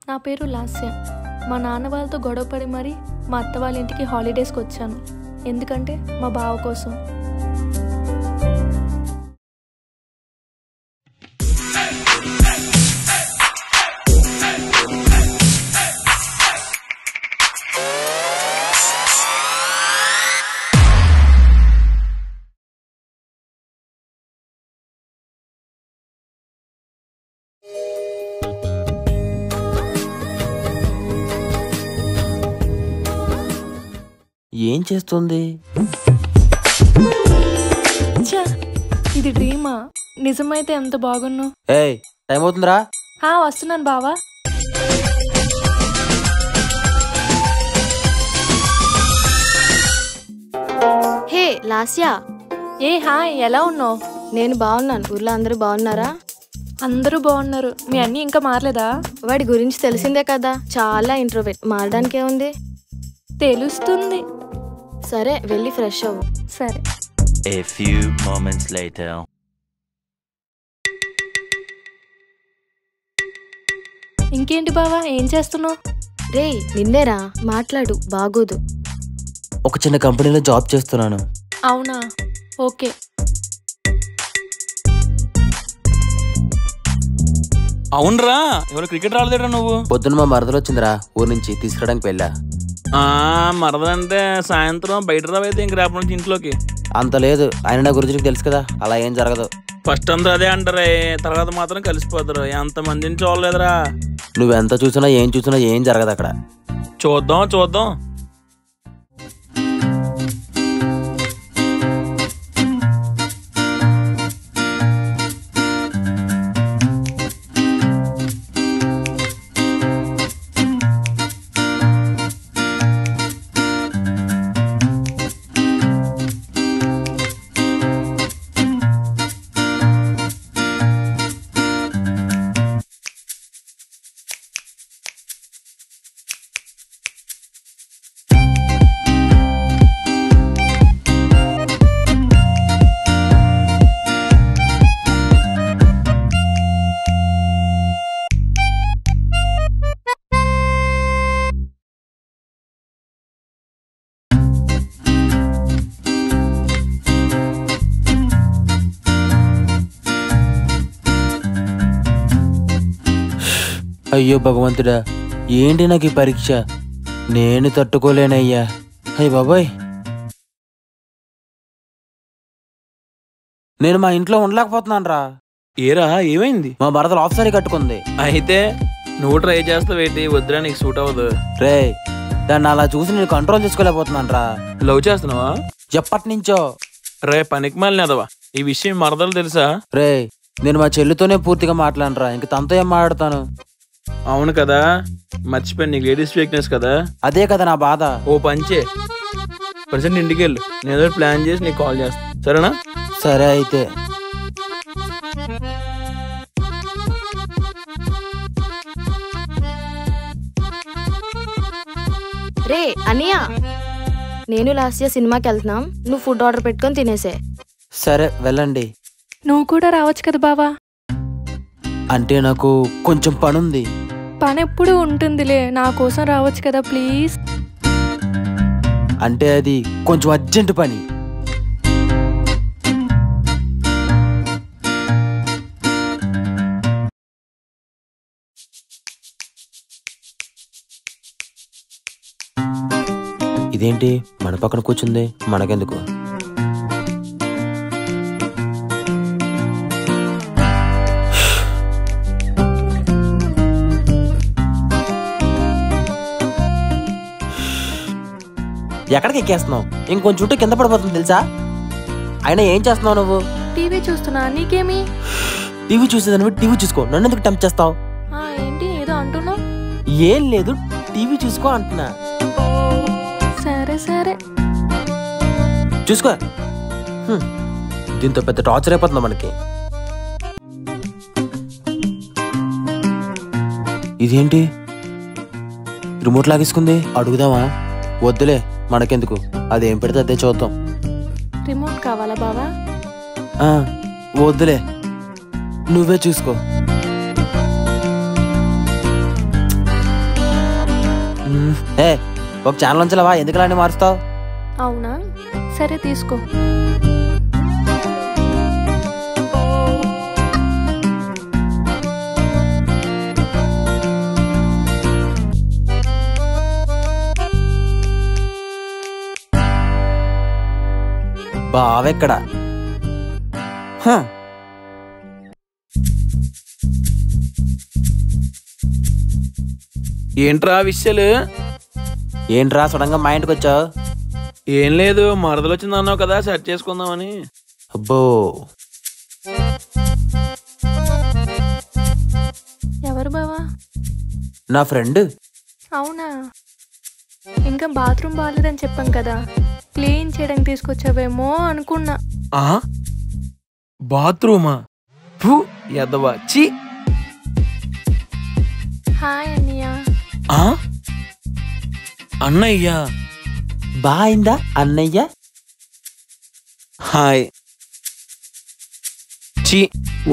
నా పేరు లాస్య. మా నాన్న వాళ్ళతో గొడవపడి మరి మా అత్త వాళ్ళ ఇంటికి హాలిడేస్కి వచ్చాను. ఎందుకంటే మా బావ కోసం. ఏం చేస్తుంది? ఇది డ్రీమా? నిజమైతే ఎంత బాగున్నావు. ఏయ్, టైం అవుతుందిరా. వస్తున్నాను బావా. హే లాస్యా. హాయ్, ఎలా ఉన్నావు? నేను బాగున్నాను. ఊర్లో అందరూ బాగున్నారా? అందరూ బాగున్నారు. మీ అన్నీ ఇంకా మారలేదా? వాడి గురించి తెలిసిందే కదా, చాలా ఇంట్రోవర్ట్. మారడానికి ఏముంది? తెలుస్తుంది. సరే, వెళ్ళి ఫ్రెష్ అవ్వు. సరే. A few moments later. ఇంకేంటి బావా, ఏం చేస్తున్నావు? రే నిన్నేరా, మాట్లాడు. బాగోదు. ఒక చిన్న కంపెనీలో జాబ్ చేస్తున్నాను. అవునా, ఓకే. అవునరా, ఇవాళ క్రికెట్ రాలేదేట్రా నువ్వు? పొద్దున్న మా మరదలు వచ్చిందిరా, ఊరి నుంచి తీసుకురావడానికి వెళ్ళా. మరదంటే సాయంత్రం బయట రావైతే ఇంక రేపటి నుంచి ఇంట్లోకి. అంత లేదు, ఆయన నా గురించి నీకు తెలుసు కదా, అలా ఏం జరగదు. ఫస్ట్ అందరూ అదే అంటారే, తర్వాత మాత్రం కలిసిపోతారు. ఎంతమందిని చూడలేదురా. నువ్వెంత చూసినా ఏం చూసినా ఏం జరగదు అక్కడ. చూద్దాం చూద్దాం. అయ్యో భగవంతుడా, ఏంటి నాకు ఈ పరీక్ష? నేను తట్టుకోలేనయ్యా. అయ్య బాబాయ్, నేను మా ఇంట్లో ఉండలేకపోతున్నాను రా. ఏరా, ఏమైంది? మా మరదలు ఆఫ్ సారీ కట్టుకుంది. అయితే నువ్వు ట్రై చేస్తావేటి? వద్దురా, నీకు సూట్ అవ్వదు. రే, దాన్ని అలా చూసి నేను కంట్రోల్ చేసుకోలేకపోతున్నాను రా. లవ్ చేస్తున్నావా? ఎప్పటి నుంచో. రే పనికి మాలినదవా, ఈ విషయం మరదలు తెలుసా? రే, నేను మా చెల్లితోనే పూర్తిగా మాట్లాడరా, ఇంక తనతో ఏం మాట్లాడతాను? అవును కదా, మర్చిపోయి, నీకు లేడీస్ వీక్నెస్ కదా. అదే కదా నా బాధ. ఓ పంచే, ప్రజెంట్ ఇంటికి వెళ్ళు. నేను ఏదో ప్లాన్ చేసి నీకు కాల్ చేస్తాను, సరేనా? సరే అయితే. రే అనియా, నేను లాస్య సినిమాకి వెళ్తున్నాం. నువ్వు ఫుడ్ ఆర్డర్ పెట్టుకొని తినేసే. సరే వెళ్ళండి. నువ్వు కూడా రావచ్చు కదా బావా. అంటే నాకు కొంచెం పనుంది. పని ఎప్పుడు ఉంటుందిలే, నా కోసం రావచ్చు కదా ప్లీజ్. అంటే అది కొంచెం అర్జెంట్ పని. ఇదేంటి మన పక్కన కూర్చుంది? మనకెందుకు? ఎక్కడికి ఎక్కేస్తున్నావు? ఇంకొంచెం చుట్టూ కింద పడిపోతుంది తెలుసా? అయినా ఏం చేస్తున్నావు నువ్వు? టీవీ చూస్తున్నా. నీకేమి? టీవీ చూసేదాన్ని టీవీ చూసుకో, నన్ను ఎందుకు టెంప్ట్ చేస్తావు? ఏంటి ఏదో అంటున్నావు? ఏం లేదు, టీవీ చూసుకో అంటున్నా. సరే సరే చూసుకో. దీంతో పెద్ద టార్చర్ అయిపోతుందా మనకి? ఇదేంటి రిమోట్ లాగేసుకుంది? అడుగుదామా? వద్దులే, మనకెందుకు, అదేం పెడితే అదే చూద్దాం. రిమోట్ కావాలా బావా? వద్దులే, నువ్వే చూసుకో. ఏ ఒక ఛానల్ ఉంచలేవా? ఎందుకు అలా మారుస్తావు? అవునా, సరే తీసుకో. బావెక్కడ? ఏంట్రా విషయాలు? ఏంట్రా సడన్గా మా ఇంటికి వచ్చావు? ఏం లేదు, మరదలు వచ్చింది అన్నావు కదా, సెట్ చేసుకుందామని. అబ్బో, ఎవరు బావా? నా ఫ్రెండ్. అవునా, ఇంకా బాత్రూమ్ బాగాలేదని చెప్పాం కదా, క్లీన్ చేయడానికి తీసుకొచ్చావేమో అనుకున్నా. బాత్రూమా? ఎదవా చి. హాయ్ అన్నయ్య. అన్నయ్య బాయిందా అన్నయ్య? హాయ్. చి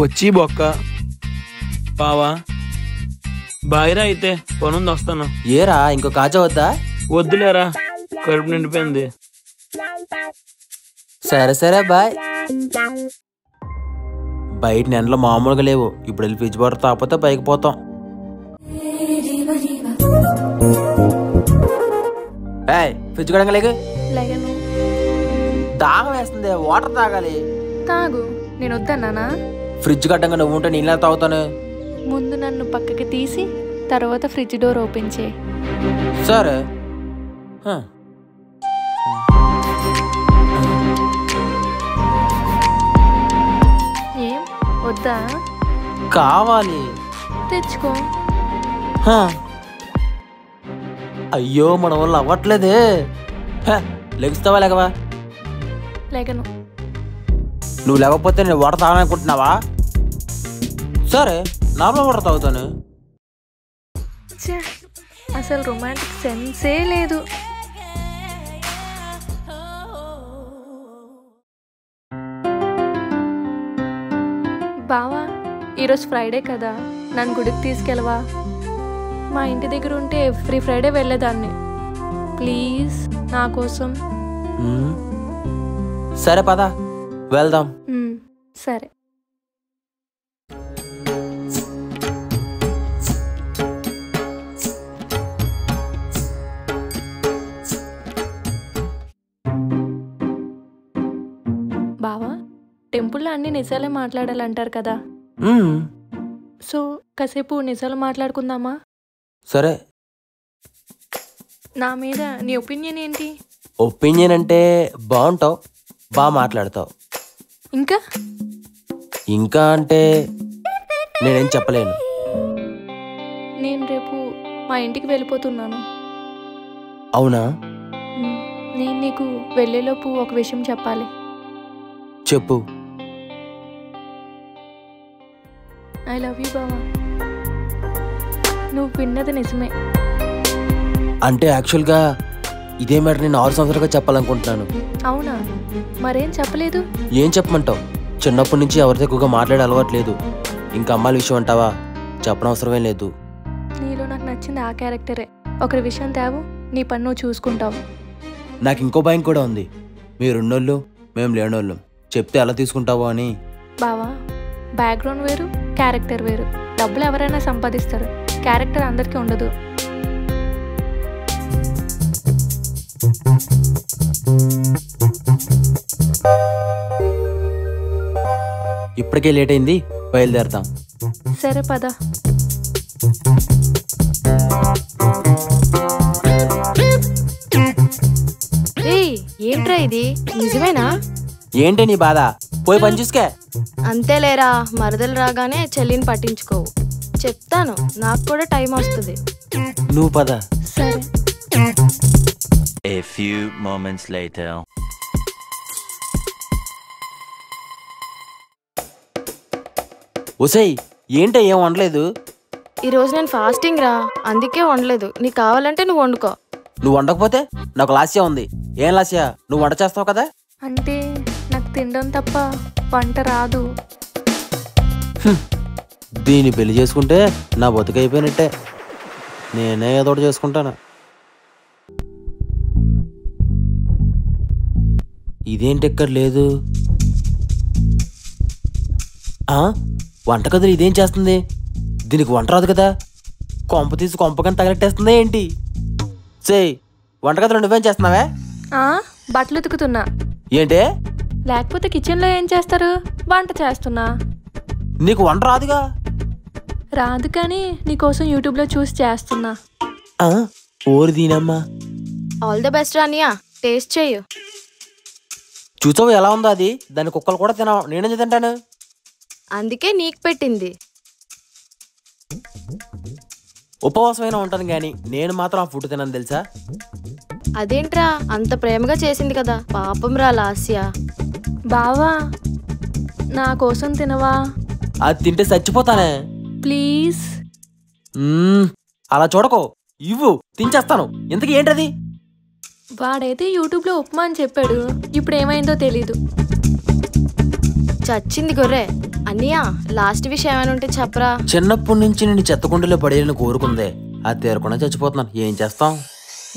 వచ్చి బొక్క. బావా బాయిరా, అయితే పనుంది, వస్తాను. ఏరా ఇంకో కాచా వద్దా? వద్దులేరా, కడుపు నిండిపోయింది. సరే సరే బాయ్. బయట నెలలో మామూలుగా లేవు, ఇప్పుడు వెళ్ళి ఫ్రిడ్జ్ వాటర్ తాకపోతే పైకి పోతాం. ఫ్రిడ్జ్ కడంగా లేక లగను. దాహం వేస్తుంది, వాటర్ తాగాలి. తాగు. నేను వద్దన్నానా? ఫ్రిడ్జ్ కట్టంగా నువ్వు ఉంటే నీళ్ళ తాగుతాను. ముందు నన్ను పక్కకి తీసి తర్వాత ఫ్రిడ్జ్ డోర్ ఓపెన్ చేయి. సరే. ఏం వద్దా? కావాలి. తెచ్చుకో. అయ్యో మన వల్ల అవ్వట్లేదే. లెగుస్తావా లేకవా? లేకను. నువ్వు లేకపోతే నేను వాటర్ తాగాలనుకుంటున్నావా? సరే, నార్మల్ వాటర్ తాగుతాను. అసలు రొమాంటిక్ సెన్సే లేదు. బావా, ఈరోజు ఫ్రైడే కదా, నన్ను గుడికి తీసుకెళ్ళవా? మా ఇంటి దగ్గర ఉంటే ఎవ్రీ ఫ్రైడే వెళ్ళేదాన్ని. ప్లీజ్ నా కోసం. సరే పద వెళ్దాం. సరే. బావా, టెంపుల్లో అన్ని నిజాలే మాట్లాడాలంటారు కదా, సో కాసేపు నిజాలు మాట్లాడుకుందామా? సరే. నా మీద నీ ఒపీనియన్ ఏంటి? ఒపీనియన్ అంటే బాగుంటావు, బాగా మాట్లాడతావు. ఇంకా ఇంకా అంటే నేనేం చెప్పలేను. నేను రేపు మా ఇంటికి వెళ్ళిపోతున్నాను. అవునా? నేను నీకు వెళ్ళేలోపు ఒక విషయం చెప్పాలి. చెప్పు. ఐ లవ్ యూ బావా. నువ్వు విన్నది నిజమే. అంటే యాక్చువల్గా ఇదే మాట నేను 6 సంవత్సరాలుగా చెప్పాలనుకుంటున్నాను. అవునా? మరేం చెప్పలేదు? ఏం చెప్పమంటావు? చిన్నప్పటి నుంచి ఎవరితో ఎక్కువగా మాట్లాడే అలవాటు లేదు. ఇంకా అమ్మాయిల విషయం అంటావా? చెప్పనవసరమే లేదు. నీలో నాకు నచ్చింది ఆ క్యారెక్టరే. ఒకరి విషయం తేవు, నీ పని నువ్వు చూసుకుంటావు. నాకు ఇంకో భయం కూడా ఉంది. మీరున్నోళ్ళు మేము లేనోళ్ళం, చెప్తే ఎలా తీసుకుంటావో అని. బావా, బ్యాక్గ్రౌండ్ వేరు, క్యారెక్టర్ వేరు. డబ్బులు ఎవరైనా సంపాదిస్తారు, క్యారెక్టర్ అందరికీ ఉండదు. ఇప్పటికే లేట్ అయింది, బయలుదేరతాం. సరే పద. ఏంట్రా ఇది? నిజమేనా? ఏంటి నీ బాధ? పోయి పని చూసుకే. అంతేలేరా, మరదలు రాగానే చెల్లిని పట్టించుకోవు. చెప్తాను, నాకు కూడా టైం వస్తుంది. నువ్వు పద. సరే. A few moments later. ఒసేయ్, ఏంటో ఏం వండలేదు? ఈరోజు నేను ఫాస్టింగ్ రా, అందుకే వండలేదు. నీకు కావాలంటే నువ్వు వండుకో. నువ్వు వండకపోతే నాకు లాస్యా ఉంది. ఏం లాస్యా? నువ్వు వంట చేస్తావు కదా? అంటే నాకు తినడం తప్ప వంట రాదు. దీన్ని పెళ్లి చేసుకుంటే నా బతుకైపోయినట్టే. నేనే ఏదో ఒకటి చేసుకుంటాను. ఇదేంటి ఎక్కడ లేదు? వంటగదిలో ఇదేం చేస్తుంది? దీనికి వంట రాదు కదా? కొంప తీసి కొంపకని తగలెట్టేస్తుందా ఏంటి? సేయ్, వంటగదిలో నువ్వేం చేస్తున్నావే? బట్టలు ఉతుకుతున్నా. ఏంటే? లేకపోతే కిచెన్లో ఏం చేస్తారు? వంట చేస్తున్నా. నీకు వంట రాదుగా? రాదు కానీ నీకోసం యూట్యూబ్లో చూసి చేస్తున్నా. ఓరి దీనమ్మా. ఆల్ ది బెస్ట్ అనియా, టేస్ట్ చేయు. చూసావు ఎలా ఉందో అది? దాని కుక్కలు కూడా తినవు, నేనేం తింటాను? అందుకే నీకు పెట్టింది. ఉపవాసమైనా ఉంటాను కానీ నేను మాత్రం ఆ ఫుడ్ తినను తెలుసా? అదేంట్రా, అంత ప్రేమగా చేసింది కదా, పాపం రా లాస్య. బావా, నా కోసం తినవా? అది తింటే చచ్చిపోతానే. ప్లీజ్. అలా చూడకో, ఇవ్వు, తించేస్తాను. ఇంతకీ ఏంటది? వాడైతే యూట్యూబ్లో ఉప్మా అని చెప్పాడు, ఇప్పుడు ఏమైందో తెలీదు. చచ్చింది గొర్రె. అన్నయ్య, లాస్ట్ విషయం ఏమైనా ఉంటే చెప్పరా. చిన్నప్పటి నుంచి నేను చెత్తకుండలో పడేయాలని కోరుకుందే, అది తీరకుండా చచ్చిపోతున్నాను. ఏం చేస్తాం?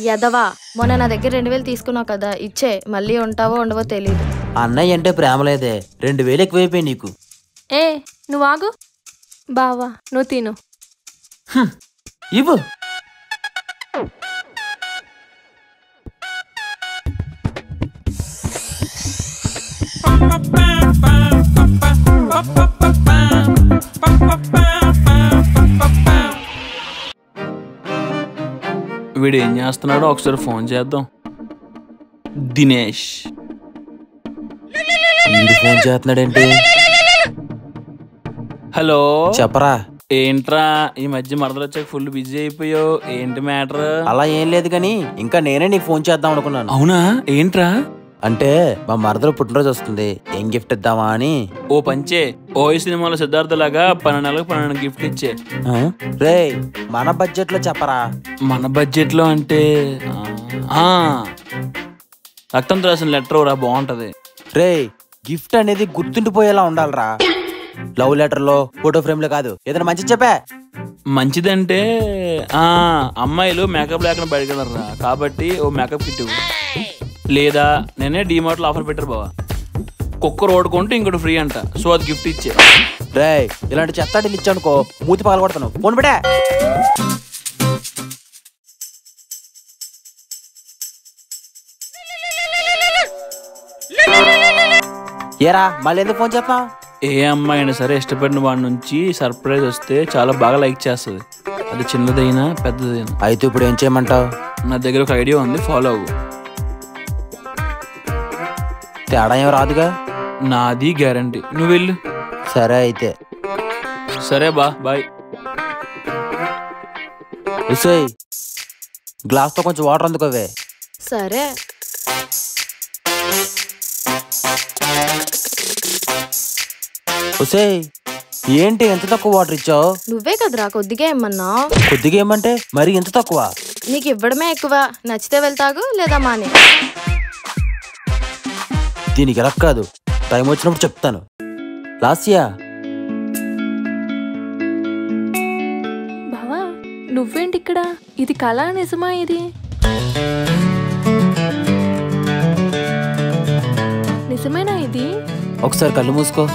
యదవా, మొన్న నా దగ్గర 2000 తీసుకున్నావు కదా, ఇచ్చే. మళ్ళీ ఉంటావో ఉండవో తెలీదు. అన్నయ్య అంటే ప్రేమ లేదే, 2000 ఎక్కువైపోయి నీకు. నువ్వు ఆగు. బావా, నువ్వు తిను. ఇవ్వు. వీడు ఏం చేస్తున్నాడో ఒకసారి ఫోన్ చేద్దాం. దినేష్ ఫోన్ చేస్తున్నాడేంటి? హలో, చెప్పరా. ఏంట్రా ఈ మధ్య మరదలు వచ్చాక ఫుల్ బిజీ అయిపోయావు, ఏంటి మ్యాటర్? అలా ఏం లేదు కానీ ఇంకా నేనే నీకు ఫోన్ చేద్దాం అనుకున్నాను. అవునా, ఏంట్రా? అంటే మా మరదలు పుట్టినరోజు వస్తుంది, ఏం గిఫ్ట్ ఇద్దామా అని. ఓ పంచే, ఓ సినిమాలో సిద్ధార్థ లాగా 12 నెలలకు 12 గిఫ్ట్ ఇచ్చే. రే, మన బడ్జెట్ లో చెప్పరా. మన బడ్జెట్ లో అంటే రక్తంతో రాసిన లెటర్ రా, బాగుంటది. రే, గిఫ్ట్ అనేది గుర్తుండిపోయేలా ఉండాలిరా. లవ్ లెటర్ లో, ఫోటో ఫ్రేమ్ లో కాదు, ఏదైనా మంచి చెప్పా. మంచిదంటే అమ్మాయిలు మేకప్ లేకుండా బయటకెళ్ళరా, కాబట్టి ఓ మేకప్ కిట్ ఇవ్వు. లేదా నేనే డిమార్ట్ లో ఆఫర్ పెట్టారు బావా, కుక్క రోడ్ కొంటే ఇంకోటి ఫ్రీ అంట, సో అది గిఫ్ట్ ఇచ్చే. రే, ఇలాంటి చెత్తాడీలు ఇచ్చానుకో మూతి పగల కొడతాను. ఫోన్ పెట్టా. ఏరా, మళ్ళీ ఎందుకు ఫోన్ చేస్తావు? ఏ అమ్మాయి అయినా సరే ఇష్టపడిన వాడి నుంచి సర్ప్రైజ్ వస్తే చాలా బాగా లైక్ చేస్తుంది, అది చిన్నదైనా పెద్దదైనా. అయితే ఇప్పుడు ఏం చేయమంటావు? నా దగ్గర ఒక ఐడియా ఉంది, ఫాలో అవ్వు. తేడా ఏం రాదుగా? నాది గ్యారంటీ, నువ్వు వెళ్ళు. సరే అయితే. సరే బాయ్. గ్లాస్ తో కొంచెం వాటర్ అందుకోవే. సరే. ఏంటి ఎంత తక్కువ వాటర్ ఇచ్చావు? నువ్వే కదరా కొద్దిగా ఏమన్నా. కొద్దిగా ఏమంటే మరి ఎంత తక్కువ? నీకు ఇవ్వడమే ఎక్కువ, నచ్చితే వెళ్తాగు లేదా మానే. దీనికి ఎలా కాదు, టైం వచ్చినప్పుడు చెప్తాను. లాస్యా, బావా, నువ్వేంటి ఇక్కడ? ఇది కళ నిజమా? ఇది నిజమేనా? ఇది ఒకసారి కళ్ళు మూసుకో.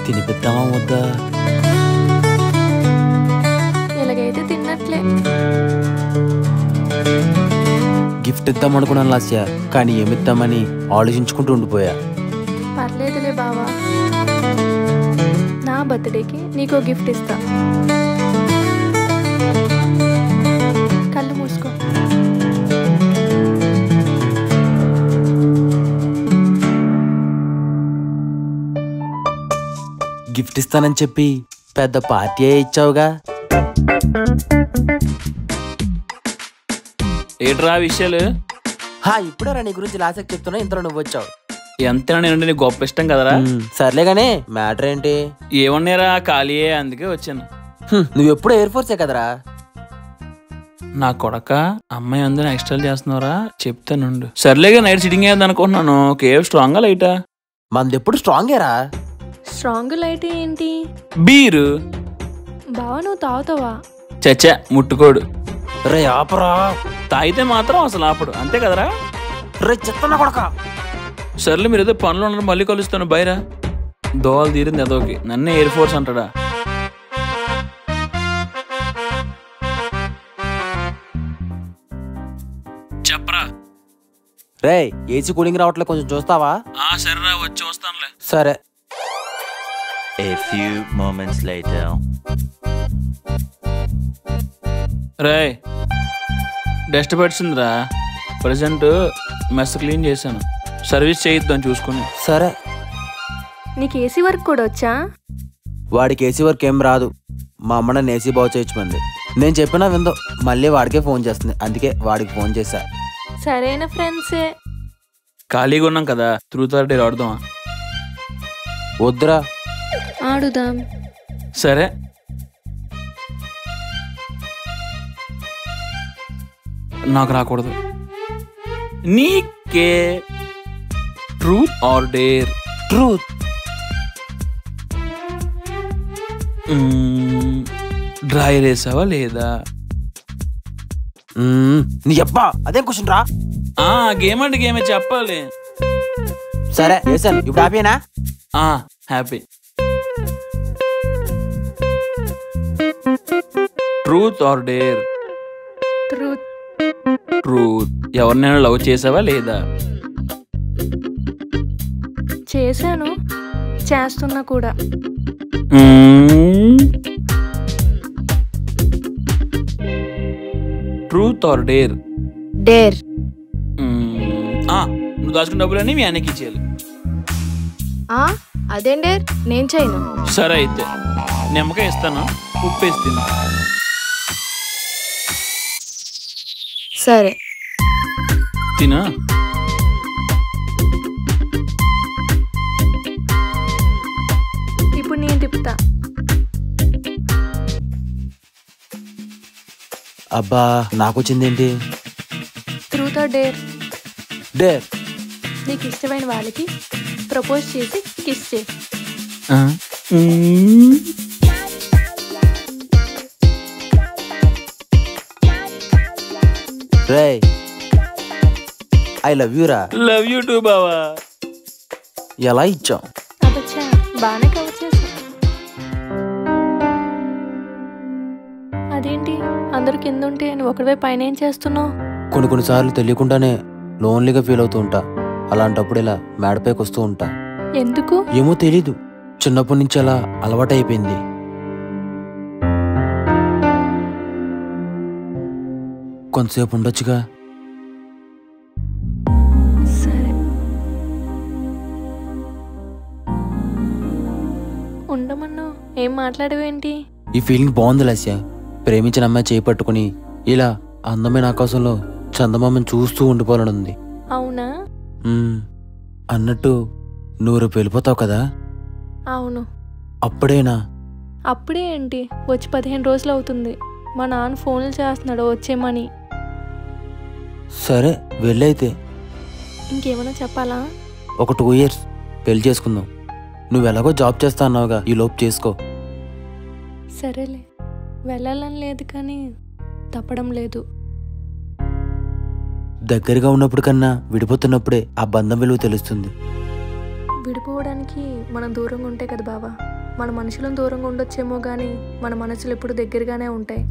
తినిపిద్దామా వద్దా? ఎలాగైతే తిన్నట్లే. గిఫ్ట్ ఇద్దాం అనుకున్నాను లాస్య, కానీ ఏమిద్దామని ఆలోచించుకుంటూ ఉండిపోయా. పర్లేదులే బావా, నా బర్త్డేకి నీకో గిఫ్ట్ ఇస్తా. కళ్ళు మూసుకో. గిఫ్ట్ ఇస్తానని చెప్పి పెద్ద పార్టీ ఇచ్చావుగా. ఏట్రా విషయాలు? ఇప్పుడే రా నీ గురించి లాసకి చెప్తున్నా, ఇంతలో నువ్వు వచ్చావు. ఎంత నేను నీకు గొప్ప ఇష్టం కదరా. సర్లే గానీ మ్యాటర్ ఏంటి? ఏమన్నారా, ఖాళీయే, అందుకే వచ్చాను. నువ్వు ఎప్పుడు ఎయిర్ ఫోర్సే కదరా. నా కొడక అమ్మాయి అందరూ ఎక్స్ట్రా చేస్తున్నారా చెప్తానుండు. సర్లేగా నైట్ సిట్టింగ్ అయ్యేది అనుకుంటున్నాను. కేవ్ స్ట్రాంగా లైటా? మనది ఎప్పుడు స్ట్రాంగేరా. స్ట్రాంగ్ లైట్ ఏంటి బీరు బావా? నువ్వు తాగుతావా? చచ్చా ముట్టుకోడు. రే ఆపరా. తాగితే మాత్రం అసలు ఆపడు, అంతే కదరా? రే చెత్తనా కొడక. సర్లే మీరు ఏదో పనులు ఉండడం మళ్ళీ కలుస్తాను. బైరా. దోవలు తీరింది అదోకి, నన్నే ఎయిర్ ఫోర్స్ అంటాడా? చెప్పరా. రే ఏసీ కూలింగ్ రావట్లే, కొంచెం చూస్తావా? సరేరా, వచ్చి వస్తానులే. సరే. A few moments later. రే డస్ట్ పడిసిందిరా. ప్రజెంట్ మెస్ క్లీన్ చేశాను, సర్వీస్ చేయిద్దాం చూసుకుని. సరే. నీకు ఏసీ వర్క్ కూడా వచ్చా? వాడికి ఏసీ వర్క్ ఏం రాదు. మా అమ్మ నన్ను ఏసీ బాగు చేయించమంది. నేను చెప్పినా విందో, మళ్ళీ వాడికే ఫోన్ చేస్తుంది. అందుకే వాడికి ఫోన్ చేశా. సరైన ఫ్రెండ్సే. ఖాళీగా ఉన్నాం కదా, ట్రూత్ ఆర్ డేర్ ఆడదామా? వద్దురా. ఆడుదాం. సరే. నాకు రాకూడదు. నీకే. Truth or dare? Truth. Dry వేసావా లేదా? నీ అబ్బా అదేం క్వశ్చన్ రా. గేమ్ అంటే గేమే చెప్పాలి. సరే వేసాను, ఇప్పుడు హ్యాపీనా? Happy. Truth or dare? Truth. Truth. ఎవరినైనా లవ్ చేసావా లేదా? చేశాను, చేస్తున్నా కూడా. Truth or dare? డేర్. నువ్వు దాచుకున్న డబ్బులన్నీ మీ ఆయనకి ఇచ్చేయాలి. అదేం డేర్? నేను చేయను. సరే అయితే నిమ్మకాయ ఇస్తాను, ఉప్పు వేసి తిను. సరే తిను. ఇప్పుడు నేను తిప్పుతా. అబ్బా నాకు వచ్చిందేంటి? Truth or dare? డేర్. నీకు ఇష్టమైన వాళ్ళకి ప్రపోజ్ చేసి కిస్ చేయి. రే ఐ లవ్ యూ రా. లవ్ యూ టూ బావా. ఎలా ఇచ్చాం? అబ్బచ్చా బాగానే కవర్ చేసా. అదేంటి అందరు కింద ఉంటే నువ్వు ఒకటివే పైన ఏం చేస్తున్నావు? కొన్నిసార్లు తెలియకుండానే లోన్లీగా ఫీల్ అవుతూ ఉంటా. అలాంటప్పుడు ఇలా మేడపైకి వస్తూ ఉంటా. ఎందుకు? ఏమో తెలీదు, చిన్నప్పటి నుంచి అలా అలవాటైపోయింది. కొంతసేపు ఉండొచ్చుగా. సరే ఉండమన్నావు, ఏం మాట్లాడవేంటి? ఈ ఫీలింగ్ బాగుంది లాస్య. ప్రేమించిన అమ్మాయి చేయి పట్టుకుని ఇలా అందమైన ఆకాశంలో చందమామని చూస్తూ ఉండిపోవాలని ఉంది. అవునా? అన్నట్టు నువ్వు రేపు వెళ్ళిపోతావు కదా? అవును. అప్పుడేనా? అప్పుడే ఏంటి, వచ్చి 15 రోజులు అవుతుంది. మా నాన్న ఫోన్లు చేస్తున్నాడు వచ్చేమని. సరే వెళ్ళైతే. ఇంకేమైనా చెప్పాలా? ఒక 2 years పెళ్లి చేసుకుందాం. నువ్వు ఎలాగో జాబ్ చేస్తా అన్నావుగా, ఈ లోపు చేసుకో. సరేలే, వెళ్ళాలని లేదు కానీ తప్పడం లేదు. దగ్గరగా ఉన్నప్పుడు కన్నా విడిపోతున్నప్పుడే ఆ బంధం విలువ తెలుస్తుంది. విడిపోవడానికి మనం దూరంగా ఉంటే కదా బావా. మన మనుషులను దూరంగా ఉండొచ్చేమో కానీ మన మనసులు ఎప్పుడు దగ్గరగానే ఉంటాయి.